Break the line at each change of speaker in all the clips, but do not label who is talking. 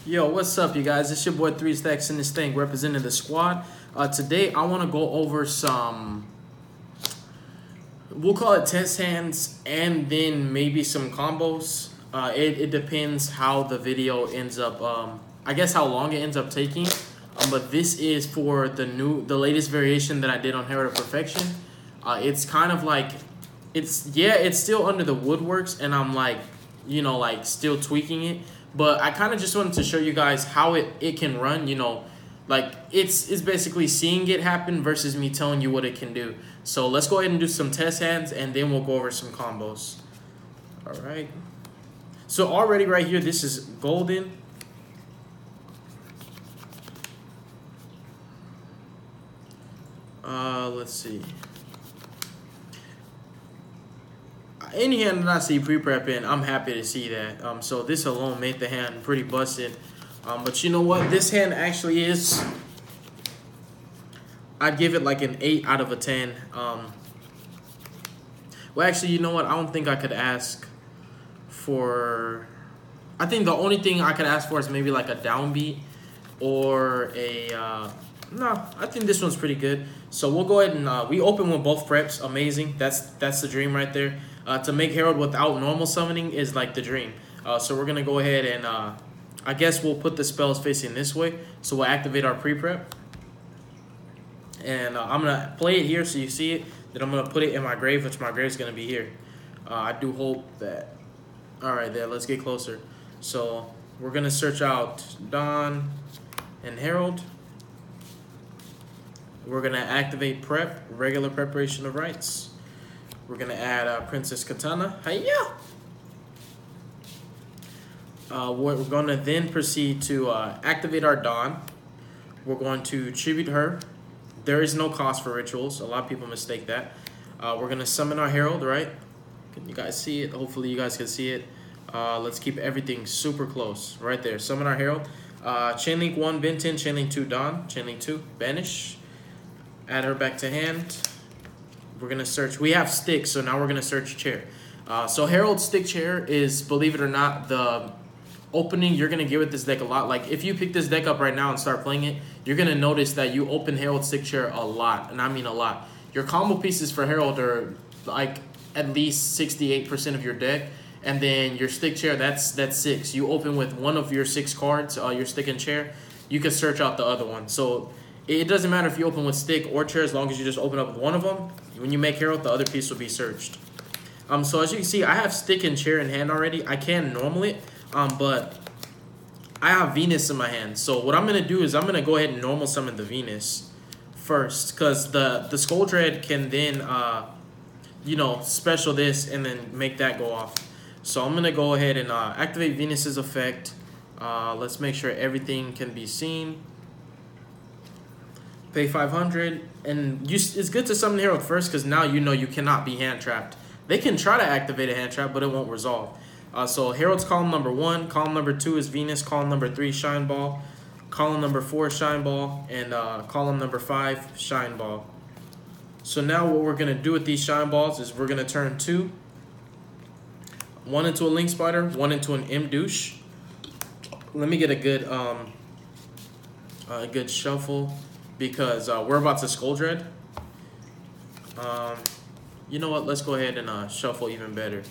Yo, what's up, you guys? It's your boy 3 Stacks in this thing, representing the squad. Today, I want to go over some, we'll call it test hands, and then maybe some combos. It depends how the video ends up, I guess how long it ends up taking. But this is for the latest variation that I did on Herald of Perfection. It's kind of like, it's still under the woodworks, and I'm like, still tweaking it. But I kind of just wanted to show you guys how it can run, like it's basically seeing it happen versus me telling you what it can do. So let's go ahead and do some test hands, and then we'll go over some combos. All right. So already right here, this is golden. Let's see. Any hand that I see pre-prep in, I'm happy to see that. So this alone made the hand pretty busted. But you know what? This hand actually is, I'd give it like an 8 out of a 10. Well, actually, you know what? I don't think I could ask for... I think the only thing I could ask for is maybe like a downbeat or a... no, I think this one's pretty good. So we'll go ahead and we open with both preps. Amazing. That's the dream right there. To make Herald without normal summoning is like the dream. So we're going to go ahead and I guess we'll put the spells facing this way. So we'll activate our pre-prep. And I'm going to play it here so you see it. Then I'm going to put it in my grave, which my grave is going to be here. I do hope that... All right, there. Let's get closer. So we're going to search out Dawn and Herald. We're going to activate prep, regular preparation of rites. We're going to add Princess Katana. Hiya! We're going to then proceed to activate our Dawn. We're going to tribute her. There is no cost for rituals. A lot of people mistake that. We're going to summon our Herald, right? Can you guys see it? Hopefully you guys can see it. Let's keep everything super close. Right there. Summon our Herald. Chainlink 1, Benton. Chainlink 2, Dawn. Chainlink 2, Banish. Add her back to hand. We're going to search. We have stick, so now we're going to search chair. So Herald stick chair is, believe it or not, the opening you're going to get with this deck a lot. Like, if you pick this deck up right now and start playing it, you're going to notice that you open Herald stick chair a lot, and I mean a lot. Your combo pieces for Herald are, like, at least 68% of your deck, and then your stick chair, that's 6. You open with one of your 6 cards, your stick and chair. You can search out the other one. So it doesn't matter if you open with stick or chair, as long as you just open up with one of them. When you make Herald, the other piece will be searched. So as you can see, I have stick and chair in hand already. I can normal it, but I have Venus in my hand. So what I'm going to do is I'm going to go ahead and normal summon the Venus first, because the Skull Dread can then, special this and then make that go off. So I'm going to go ahead and activate Venus's effect. Let's make sure everything can be seen. Pay 500, and it's good to summon Herald first, because now you cannot be hand trapped. They can try to activate a hand trap, but it won't resolve. So Herald's column number 1, column number 2 is Venus, column number 3 Shine Ball, column number 4 Shine Ball, and column number 5 Shine Ball. So now what we're gonna do with these Shine Balls is we're gonna turn 2, 1 into a Link Spider, 1 into an M-Douche. Let me get a good shuffle, because we're about to Skull Dread. You know what? Let's go ahead and shuffle even better.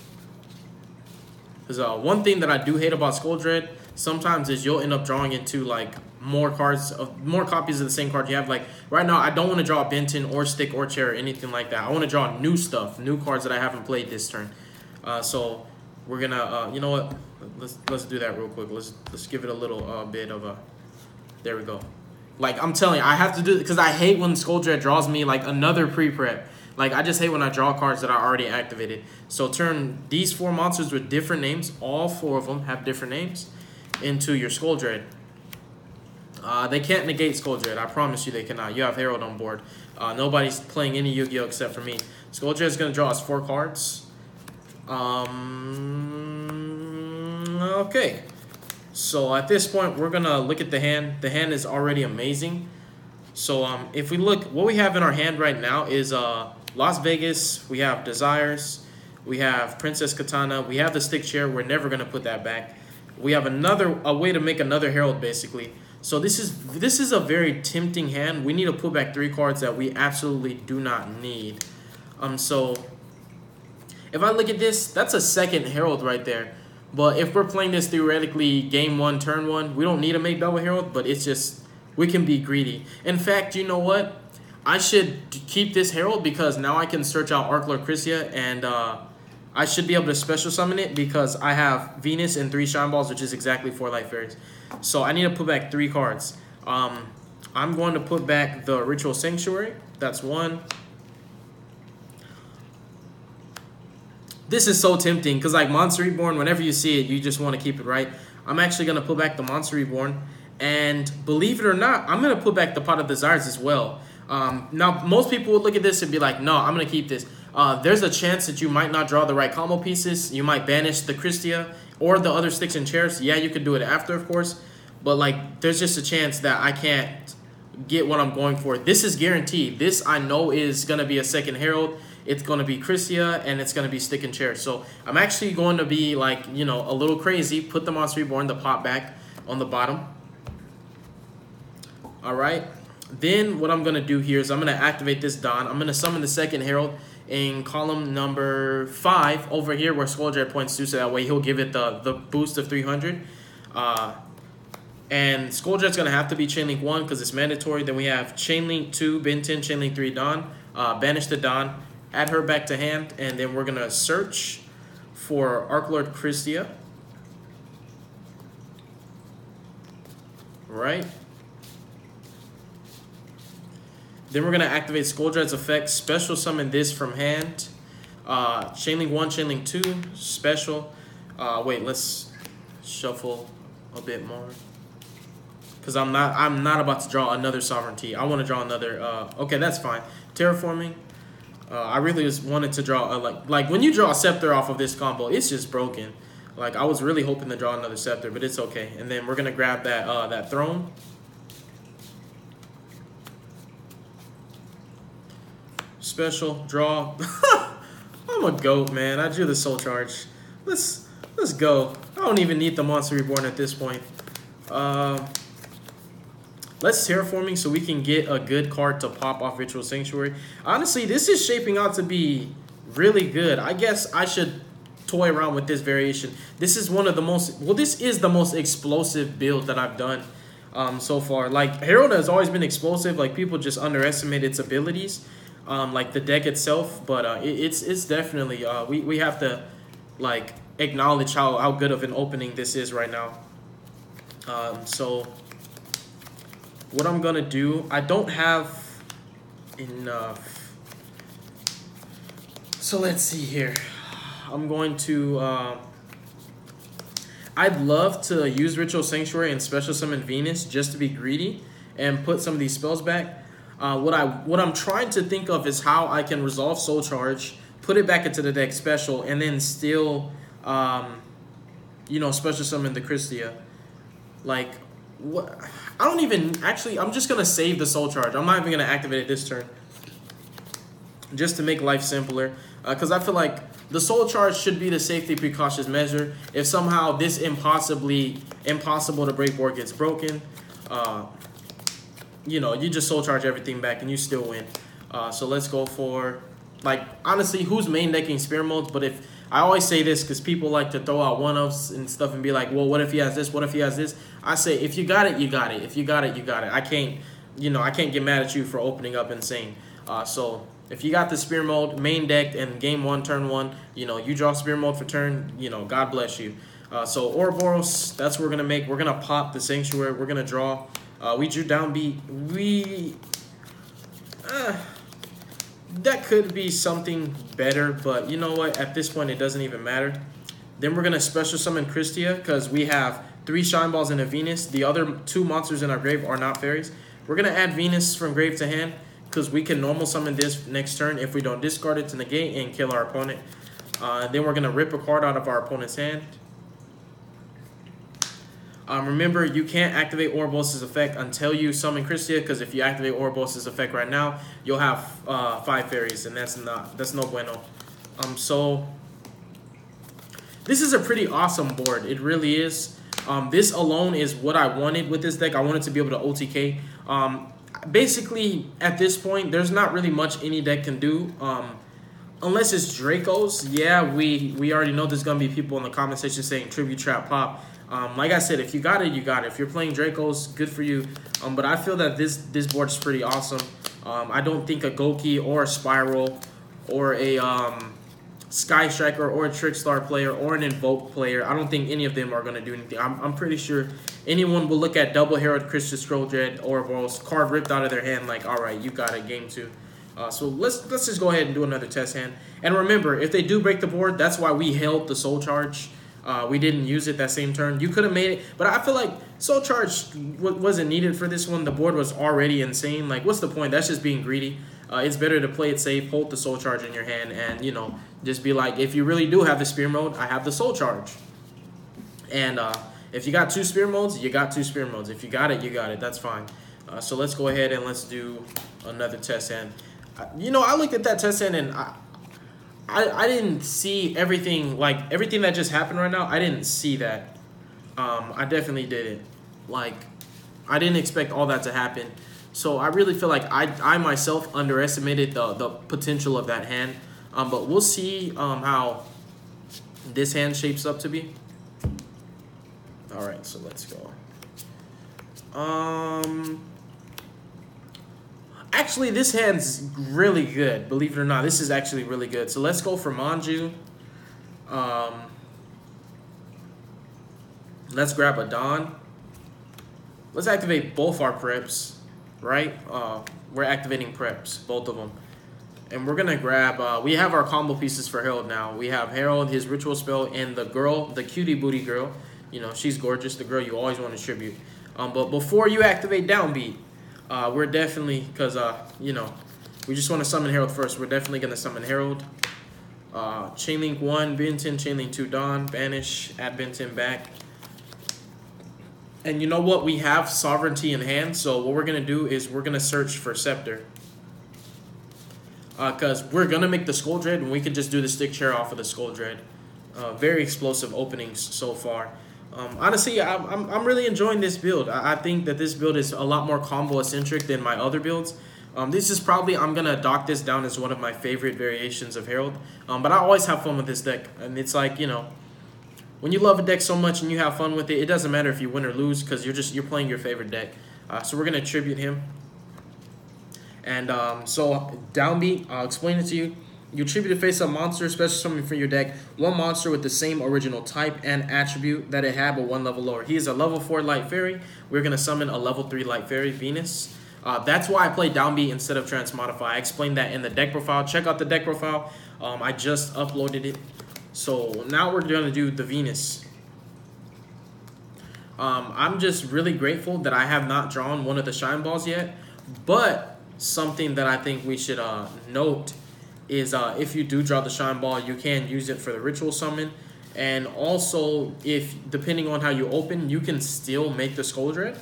Because one thing that I do hate about Skull Dread sometimes is you'll end up drawing into like more copies of the same card you have. Like right now, I don't want to draw Benton or stick or chair or anything like that. I want to draw new stuff, new cards that I haven't played this turn. So we're gonna, you know what? Let's do that real quick. Let's give it a little bit of a. There we go. Like, I'm telling you, I have to do it because I hate when Skull Dread draws me, like, another pre-prep. Like, I just hate when I draw cards that I already activated. So turn these 4 monsters with different names, all 4 of them have different names, into your Skull Dread. They can't negate Skull Dread. I promise you they cannot. You have Herald on board. Nobody's playing any Yu-Gi-Oh! Except for me. Skull Dread is going to draw us 4 cards. Okay. So at this point, we're going to look at the hand. The hand is already amazing. So if we look, what we have in our hand right now is Las Vegas. We have Desires. We have Princess Katana. We have the stick chair. We're never going to put that back. We have a way to make another Herald, basically. So this is a very tempting hand. We need to put back 3 cards that we absolutely do not need. So if I look at this, that's a second Herald right there. But if we're playing this theoretically game 1, turn 1, we don't need to make double Herald, but it's just, we can be greedy. In fact, you know what? I should keep this Herald because now I can search out Arc Lord Christia, and I should be able to special summon it because I have Venus and 3 Shine Balls, which is exactly 4 Life Fairies. So I need to put back 3 cards. I'm going to put back the Ritual Sanctuary. That's 1. This is so tempting because, like, Monster Reborn, whenever you see it, you just want to keep it, right? I'm actually going to put back the Monster Reborn. And believe it or not, I'm going to put back the Pot of Desires as well. Now, most people would look at this and be like, no, I'm going to keep this. There's a chance that you might not draw the right combo pieces. You might banish the Christia or the other sticks and chairs. Yeah, you could do it after, of course. But, like, there's just a chance that I can't get what I'm going for. This is guaranteed. This I know is going to be a second Herald. It's going to be Christia, and it's going to be stick and chair. So I'm actually going to be, like, you know, a little crazy. Put the Monster Reborn, the pop back on the bottom. All right. Then what I'm going to do here is I'm going to activate this Don. I'm going to summon the second Herald in column number 5 over here where Skulljet points to, so that way he'll give it the boost of 300. And Skulljet's going to have to be Chainlink 1 because it's mandatory. Then we have Chainlink 2, Ben 10, Chainlink 3, Don. Banish the Don. Add her back to hand. And then we're going to search for Arc Lord Christia. Right. Then we're going to activate Skulljet's effect. Special summon this from hand. Chainlink 1, Chainlink 2. Special. Wait, let's shuffle a bit more. Because I'm not about to draw another Sovereignty. I want to draw another. Okay, that's fine. Terraforming. I really just wanted to draw like when you draw a Scepter off of this combo, it's just broken. Like I was really hoping to draw another Scepter, but it's okay. And then we're gonna grab that that Throne. Special draw. I'm a goat, man. I drew the Soul Charge. Let's go. I don't even need the Monster Reborn at this point. Let's Terraforming so we can get a good card to pop off Ritual Sanctuary. Honestly, this is shaping out to be really good. I guess I should toy around with this variation. This is one of the most, well, this is the most explosive build that I've done so far. Like, Herald has always been explosive. Like, people just underestimate its abilities, like the deck itself. But it's definitely, we have to, like, acknowledge how good of an opening this is right now. So what I'm gonna do, I don't have enough. So let's see here. I'm going to, I'd love to use Ritual Sanctuary and Special Summon Venus just to be greedy and put some of these spells back. What I'm trying to think of is how I can resolve Soul Charge, put it back into the deck special, and then still, you know, Special Summon the Christia. Like, what? I don't even, actually, I'm just going to save the Soul Charge. I'm not even going to activate it this turn. Just to make life simpler. Because I feel like the Soul Charge should be the safety precautious measure. If somehow this impossible to break board gets broken, you know, you just Soul Charge everything back and you still win. So let's go for, like, honestly, who's main decking Spear Modes? But if, I always say this because people like to throw out one-ups and stuff and be like, well, what if he has this? What if he has this? I say, if you got it, you got it. If you got it, you got it. I can't, you know, I can't get mad at you for opening up insane. So if you got the Spear Mode main decked and game 1, turn 1, you know, you draw Spear Mode for turn, you know, God bless you. So Ouroboros, that's what we're going to make. We're going to pop the Sanctuary. We're going to draw. We drew downbeat. That could be something better, but you know what? At this point, it doesn't even matter. Then we're going to Special Summon Christia because we have 3 Shine Balls and a Venus. The other 2 monsters in our grave are not fairies. We're going to add Venus from grave to hand because we can normal summon this next turn if we don't discard it to negate and kill our opponent. Then we're going to rip a card out of our opponent's hand. Remember, you can't activate Ouroboros' effect until you summon Christia, because if you activate Ouroboros' effect right now, you'll have 5 fairies, and that's no bueno. So this is a pretty awesome board. It really is. This alone is what I wanted with this deck. I wanted to be able to OTK. Basically, at this point, there's not really much any deck can do. Unless it's Dracos. Yeah, we already know there's going to be people in the comment section saying Tribute Trap Pop. Like I said, if you got it, you got it. If you're playing Dracos, good for you. But I feel that this board is pretty awesome. I don't think a Goki or a Spiral or a Sky Striker or a Trickstar player or an Invoke player, I don't think any of them are going to do anything. I'm pretty sure anyone will look at Double Herald, Crystal Scroll Dread, Ouroboros, card ripped out of their hand like, all right, you got it, game 2. So let's just go ahead and do another test hand. And remember, if they do break the board, that's why we held the Soul Charge. We didn't use it that same turn. You could have made it, but I feel like Soul Charge wasn't needed for this one. The board was already insane. Like, what's the point? That's just being greedy. It's better to play it safe, hold the Soul Charge in your hand, and, you know, just be like, if you really do have the Spear Mode, I have the Soul Charge. And if you got 2 Spear Modes, you got 2 Spear Modes. If you got it, you got it. That's fine. So let's go ahead and let's do another test hand. You know, I looked at that test hand and I didn't see everything, like, everything that just happened right now. I didn't see that. I definitely didn't. Like, I didn't expect all that to happen. So I really feel like I myself underestimated the potential of that hand. But we'll see how this hand shapes up to be. All right, so let's go. Actually, this hand's really good. Believe it or not, this is actually really good. So let's go for Manju. Let's grab a Dawn. Let's activate both our preps, right? We're activating preps, both of them. And we're going to grab, we have our combo pieces for Herald now. We have Herald, his ritual spell, and the girl, the cutie booty girl. You know, she's gorgeous, the girl you always want to tribute. But before you activate Downbeat, we're definitely, because, you know, we just want to summon Herald first. We're definitely going to summon Herald. Chainlink 1, Benton, Chainlink 2, Dawn, banish, add Benton back. And you know what? We have Sovereignty in hand, so what we're going to do is we're going to search for Scepter. Because we're going to make the Skull Dread, and we can just do the Stick Chair off of the Skull Dread. Very explosive openings so far. Honestly, I'm really enjoying this build. I think that this build is a lot more combo-eccentric than my other builds. This is probably, I'm going to dock this down as one of my favorite variations of Herald. But I always have fun with this deck. And it's like, you know, when you love a deck so much and you have fun with it, it doesn't matter if you win or lose because you're playing your favorite deck. So we're going to tribute him. And so Downbeat, I'll explain it to you. You tribute a face-up monster, special summon for your deck. One monster with the same original type and attribute that it had, but 1 level lower. He is a level 4 Light Fairy. We're going to summon a level 3 Light Fairy, Venus. That's why I played Downbeat instead of Transmodify. I explained that in the deck profile. Check out the deck profile. I just uploaded it. So now we're going to do the Venus. I'm just really grateful that I have not drawn one of the Shine Balls yet. But something that I think we should note is if you do draw the Shine Ball, you can use it for the Ritual Summon. And also, if depending on how you open, you can still make the Skull Dread.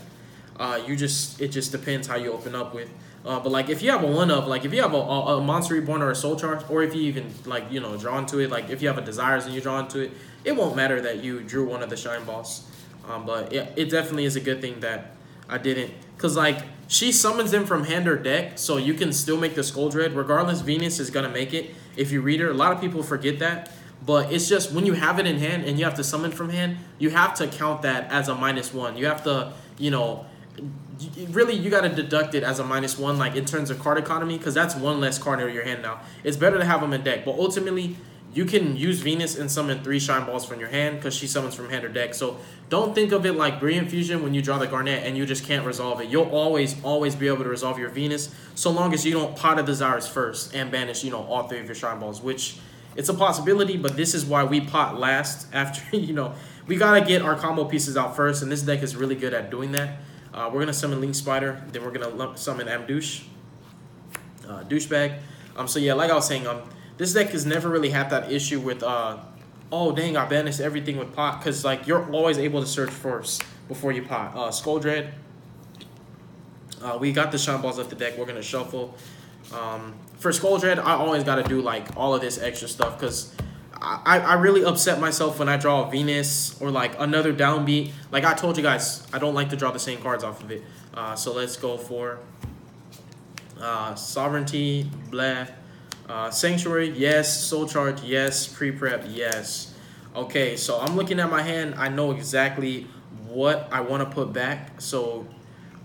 It just depends how you open up with. But like if you have a 1-of, like if you have a Monster Reborn or a Soul Charge, or if you even like, you know, draw into it, like if you have a Desires and you draw into it, it won't matter that you drew one of the Shine Balls. But it definitely is a good thing that I didn't, because like she summons them from hand or deck, so you can still make the Skull Dread. Regardless, Venus is gonna make it if you read her. A lot of people forget that, but it's just when you have it in hand and you have to summon from hand, you have to count that as a -1. You have to, you know, really you got to deduct it as a -1, like in terms of card economy, because that's 1 less card in your hand now. It's better to have them in deck, but ultimately you can use Venus and summon 3 Shine Balls from your hand because she summons from hand or deck. So don't think of it like Brilliant Fusion when you draw the Garnet and you just can't resolve it. You'll always be able to resolve your Venus so long as you don't Pot of Desires first and banish, you know, all 3 of your Shine Balls, which it's a possibility, but this is why we pot last after, you know, we got to get our combo pieces out first, and this deck is really good at doing that. We're going to summon Link Spider, then we're going to summon Amdouche, Douchebag. So yeah, like I was saying, this deck has never really had that issue with, oh dang, I banished everything with pot, because like you're always able to search first before you pot. Skull Dread. We got the Shine Balls off the deck. We're going to shuffle. For Skull Dread, I always got to do like all of this extra stuff, because I really upset myself when I draw a Venus or like another downbeat. Like I told you guys, I don't like to draw the same cards off of it. So let's go for Sovereignty, blah. Sanctuary, yes. Soul Charge, yes. Pre-prep, yes. Okay, so I'm looking at my hand. I know exactly what I want to put back. So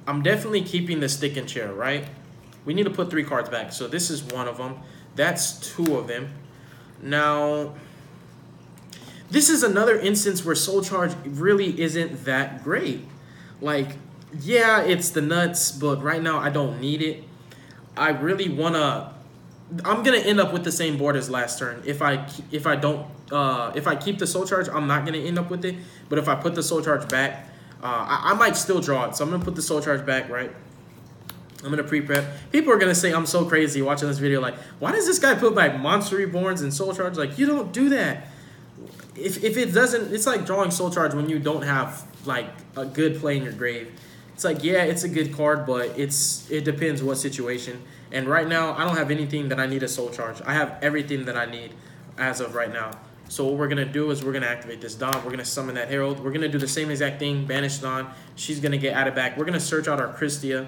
I'm definitely keeping the stick and chair, right? We need to put 3 cards back. So this is one of them. That's 2 of them. Now, this is another instance where Soul Charge really isn't that great. Like, yeah, it's the nuts, but right now I don't need it. I really want to... I'm gonna end up with the same board as last turn. If I keep the Soul Charge, I'm not gonna end up with it. But if I put the Soul Charge back, I might still draw it. So I'm gonna put the Soul Charge back, right? I'm gonna pre-prep. People are gonna say I'm so crazy watching this video. Like, why does this guy put like Monster Reborns and Soul Charge? Like, you don't do that. If it doesn't, it's like drawing Soul Charge when you don't have like a good play in your grave. It's like, yeah, it's a good card, but it depends what situation. And right now, I don't have anything that I need a Soul Charge. I have everything that I need as of right now. So what we're going to do is we're going to activate this Dawn. We're going to summon that Herald. We're going to do the same exact thing. Banish Dawn. She's going to get added back. We're going to search out our Christia.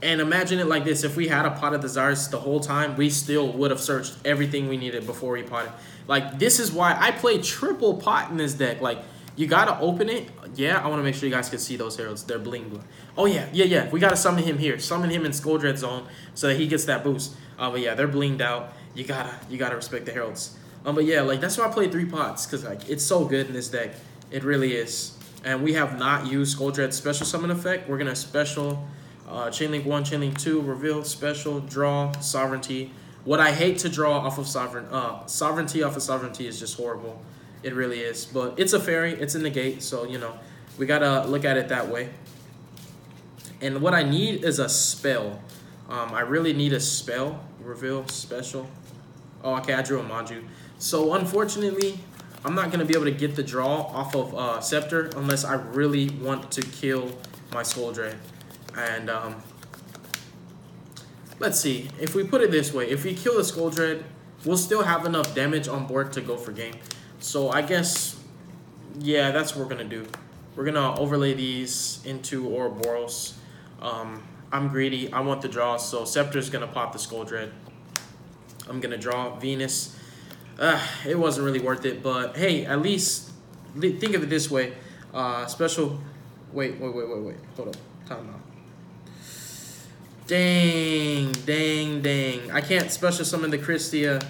And imagine it like this. If we had a Pot of Desires the whole time, we still would have searched everything we needed before we potted. Like, this is why I play triple pot in this deck. Like, you got to open it. Yeah, I want to make sure you guys can see those Heralds. They're bling bling. Oh, yeah. We got to summon him here. Summon him in Skull Dread Zone so that he gets that boost. But yeah, they're blinged out. You gotta respect the Heralds. But yeah, like, that's why I play 3 pots. Because, like, it's so good in this deck. It really is. And we have not used Skull Dread's special summon effect. We're going to special Chainlink 1, Chainlink 2, reveal, special, draw, Sovereignty. What I hate to draw off of Sovereignty off of Sovereignty is just horrible. It really is. But it's a fairy. It's a negate. So, you know, we got to look at it that way. And what I need is a spell. I really need a spell. Reveal, special. Oh, okay, I drew a Maju. So, unfortunately, I'm not going to be able to get the draw off of Scepter unless I really want to kill my Skull Dread. And, let's see. If we put it this way, if we kill the Skull Dread, we'll still have enough damage on board to go for game. So I guess, yeah, that's what we're going to do. We're going to overlay these into Ouroboros. I'm greedy. I want the draw, so Scepter's going to pop the Skull Dread. I'm going to draw Venus. It wasn't really worth it, but hey, at least think of it this way. Special, wait. Hold up. Time out. Dang. I can't special summon the Christia.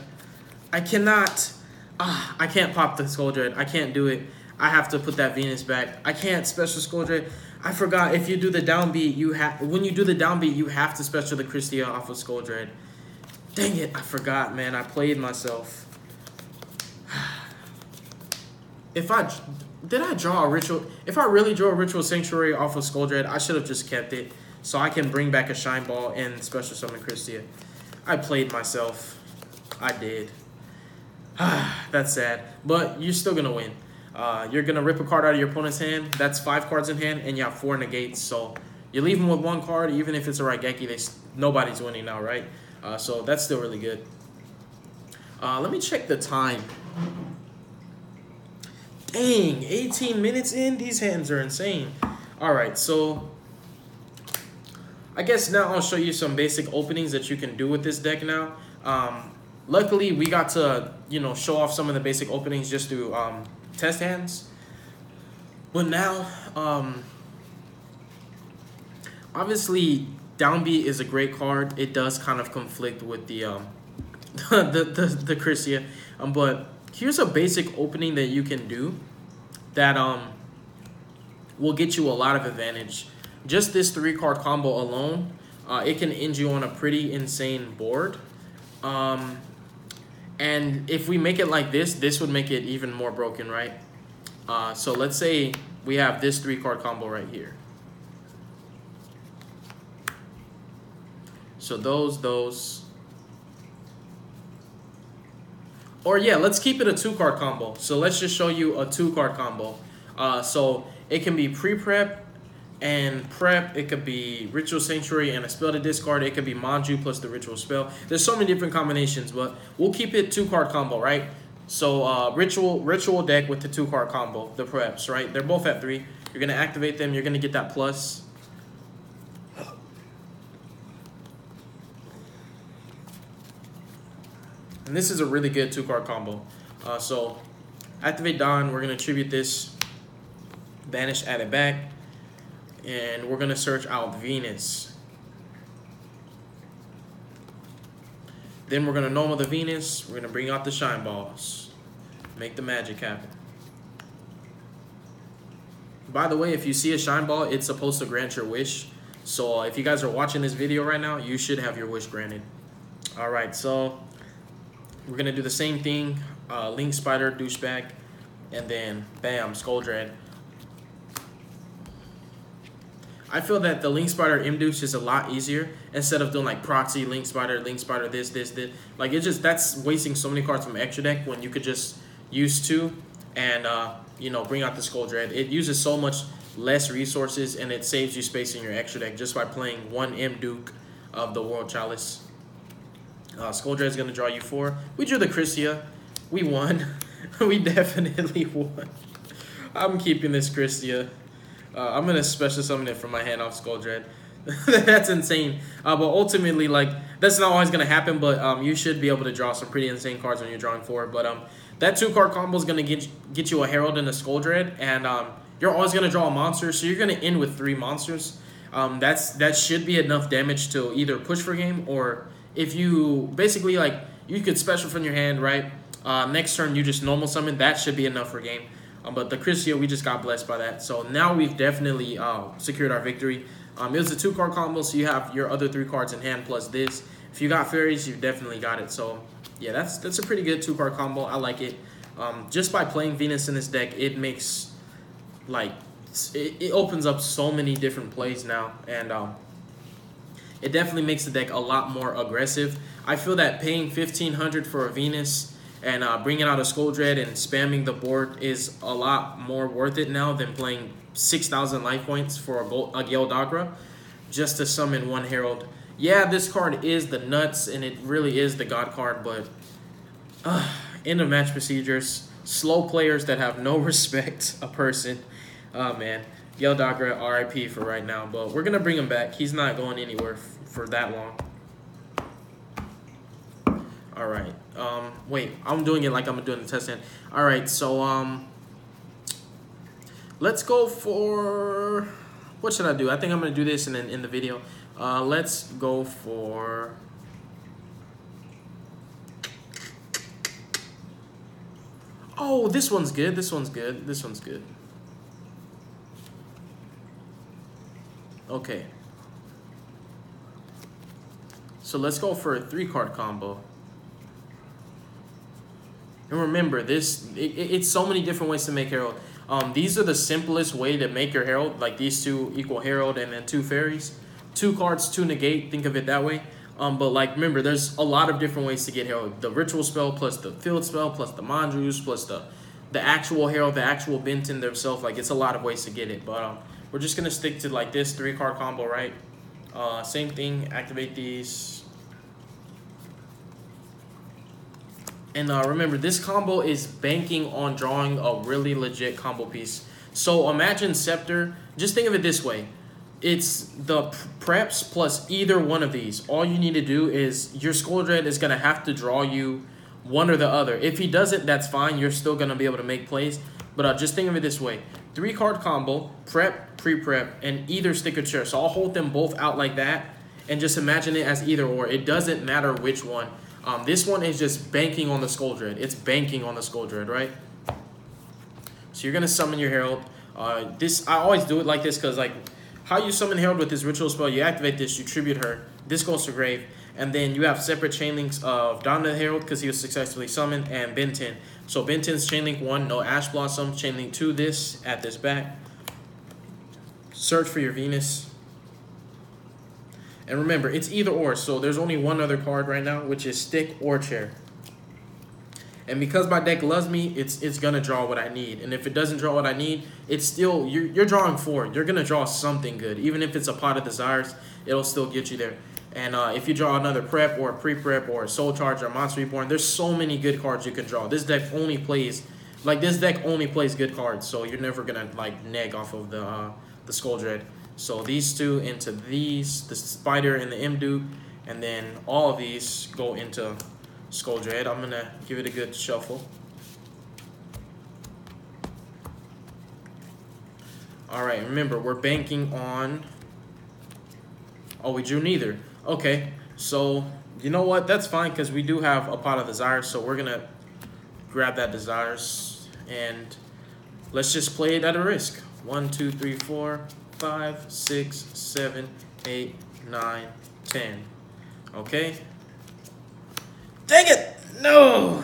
I cannot. I can't pop the Skull Dread. I can't do it. I have to put that Venus back. I can't special Skull Dread. I forgot, if you do the downbeat, when you do the downbeat, you have to special the Christia off of Skull Dread. Dang it, I forgot, man. I played myself. Did I draw a Ritual? If I really drew a Ritual Sanctuary off of Skull Dread, I should have just kept it so I can bring back a Shine Ball and special summon Christia. I played myself. I did. That's sad, but you're still gonna win. You're gonna rip a card out of your opponent's hand. That's 5 cards in hand, and you have 4 negates. So you leave them with 1 card, even if it's a Raigeki. Nobody's winning now, right? So that's still really good. Let me check the time. Dang, 18 minutes in. These hands are insane. All right, so I guess now I'll show you some basic openings that you can do with this deck now. Luckily, we got to, show off some of the basic openings just to test hands. But now, obviously, Downbeat is a great card. It does kind of conflict with the the Christia. But here's a basic opening that you can do that will get you a lot of advantage. Just this 3-card combo alone, it can end you on a pretty insane board. And if we make it like this would make it even more broken, right? So let's say we have this 3-card combo right here. So those. Or yeah, let's keep it a 2-card combo. So let's just show you a 2-card combo. So it can be pre-prep, And prep, it could be Ritual Sanctuary and a spell to discard. It could be Manju plus the Ritual spell. There's so many different combinations, but we'll keep it 2-card combo, right? So Ritual deck with the 2-card combo, the preps, right? They're both at 3. You're going to activate them. You're going to get that plus. And this is a really good 2-card combo. So activate Dawn. We're going to tribute this. Banish, add it back. And we're going to search out Venus. Then we're going to normal the Venus. We're going to bring out the Shine Balls. Make the magic happen. By the way, if you see a Shine Ball, it's supposed to grant your wish. So if you guys are watching this video right now, you should have your wish granted. Alright, so we're going to do the same thing. Link Spider, Douchebag, and then bam, Skull Dread. I feel that the Link Spider Induce is a lot easier instead of doing like Proxy, Link Spider, this. Like it just, that's wasting so many cards from extra deck when you could just use 2 and you know, bring out the Skull Dread. It uses so much less resources and it saves you space in your extra deck just by playing 1 M Duke of the World Chalice. Skull Dread is going to draw you 4. We drew the Christia. We won. We definitely won. I'm keeping this Christia. I'm going to special summon it from my hand off Skull Dread. That's insane. But ultimately, like, that's not always going to happen, but you should be able to draw some pretty insane cards when you're drawing 4. But that 2-card combo is going to get you a Herald and a Skull Dread, and you're always going to draw a monster, so you're going to end with 3 monsters. That should be enough damage to either push for game, or if you basically, like, you could special from your hand, right? Next turn, you just normal summon. That should be enough for game. But the Christia, we just got blessed by that. So now we've definitely secured our victory. It was a 2-card combo, so you have your other 3 cards in hand plus this. If you got fairies, you've definitely got it. So yeah, that's a pretty good 2-card combo. I like it. Just by playing Venus in this deck, it makes, like, it opens up so many different plays now. And it definitely makes the deck a lot more aggressive. I feel that paying 1,500 for a Venus and bringing out a Skull Dread and spamming the board is a lot more worth it now than playing 6,000 life points for a Yugioh just to summon 1 Herald. Yeah, this card is the nuts, and it really is the God card, but end of match procedures, slow players that have no respect a person. Oh, man. Yugioh, RIP for right now, but we're going to bring him back. He's not going anywhere for that long. All right. Wait, I'm doing it like I'm doing the test hand. All right, so let's go for, what should I do? I think I'm gonna do this and then in the video. Let's go for, oh, this one's good. This one's good. This one's good. Okay. So let's go for a 3-card combo. And remember, it's so many different ways to make Herald. These are the simplest way to make your Herald. Like these 2 equal Herald and then 2 fairies. 2 cards, 2 negate. Think of it that way. But like, remember, there's a lot of different ways to get Herald. The ritual spell plus the field spell plus the Manjus plus the actual Herald, the actual Benton themselves. Like, it's a lot of ways to get it. But we're just going to stick to like this 3-card combo, right? Same thing. Activate these. And remember, this combo is banking on drawing a really legit combo piece. So imagine Scepter. Just think of it this way. It's the preps plus either one of these. All you need to do is your Skull Dread is going to have to draw you one or the other. If he doesn't, that's fine. You're still going to be able to make plays. But just think of it this way. 3-card combo, prep, pre-prep, and either stick or chair. So I'll hold them both out like that. And just imagine it as either or. It doesn't matter which one. This one is just banking on the Skull Dread. It's banking on the Skull Dread, right? So you're going to summon your Herald. I always do it like this because, like, how you summon Herald with this ritual spell, you activate this, you tribute her. This goes to grave. And then you have separate chain links of Dawn the Herald because he was successfully summoned, and Benton. So Benton's chain link 1, no Ash Blossom. Chain link 2, this, at this back. Search for your Venus. And remember, it's either or, so there's only one other card right now, which is stick or chair. And because my deck loves me, it's gonna draw what I need. And if it doesn't draw what I need, it's still you're drawing 4. You're gonna draw something good, even if it's a Pot of Desires. It'll still get you there. And if you draw another prep or a pre-prep or a Soul Charge or a Monster Reborn, there's so many good cards you can draw. This deck only plays good cards, so you're never gonna like neg off of the Skull Dread. So these two into these, the Spider and the Imduke, and then all of these go into Skull Dread. I'm gonna give it a good shuffle. All right, remember we're banking on. Oh, we drew neither. Okay, so you know what? That's fine because we do have a Pot of Desires, so we're gonna grab that Desires and let's just play it at a risk. 1, 2, 3, 4, 5, 6, 7, 8, 9, 10. Okay. Dang it! No!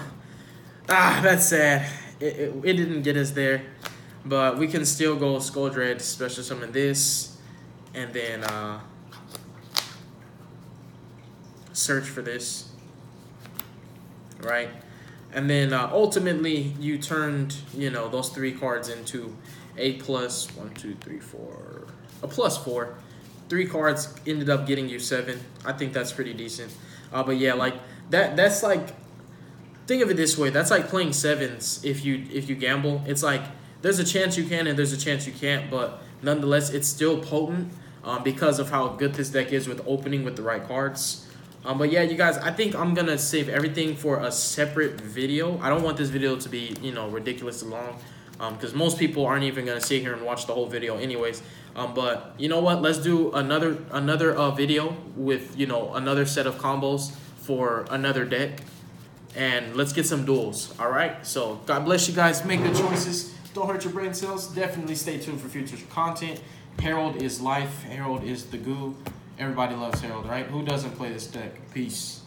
Ah, that's sad. It didn't get us there. But we can still go Skull Dread, special summon this, and then search for this. Right? And then ultimately you turned, you know, those 3 cards into a plus 1, 2, 3, 4. A plus 4. 3 cards ended up getting you 7. I think that's pretty decent. But yeah, like that's like, think of it this way. That's like playing 7s if you gamble. It's like there's a chance you can and there's a chance you can't, but nonetheless it's still potent because of how good this deck is with opening with the right cards. But yeah, you guys, I think I'm gonna save everything for a separate video. I don't want this video to be, you know, ridiculously long, because most people aren't even gonna sit here and watch the whole video anyways. But you know what? Let's do another video with, you know, another set of combos for another deck, and let's get some duels. All right. So God bless you guys. Make good choices. Don't hurt your brain cells. Definitely stay tuned for future content. Herald is life. Herald is the goo. Everybody loves Herald, right? Who doesn't play this deck? Peace.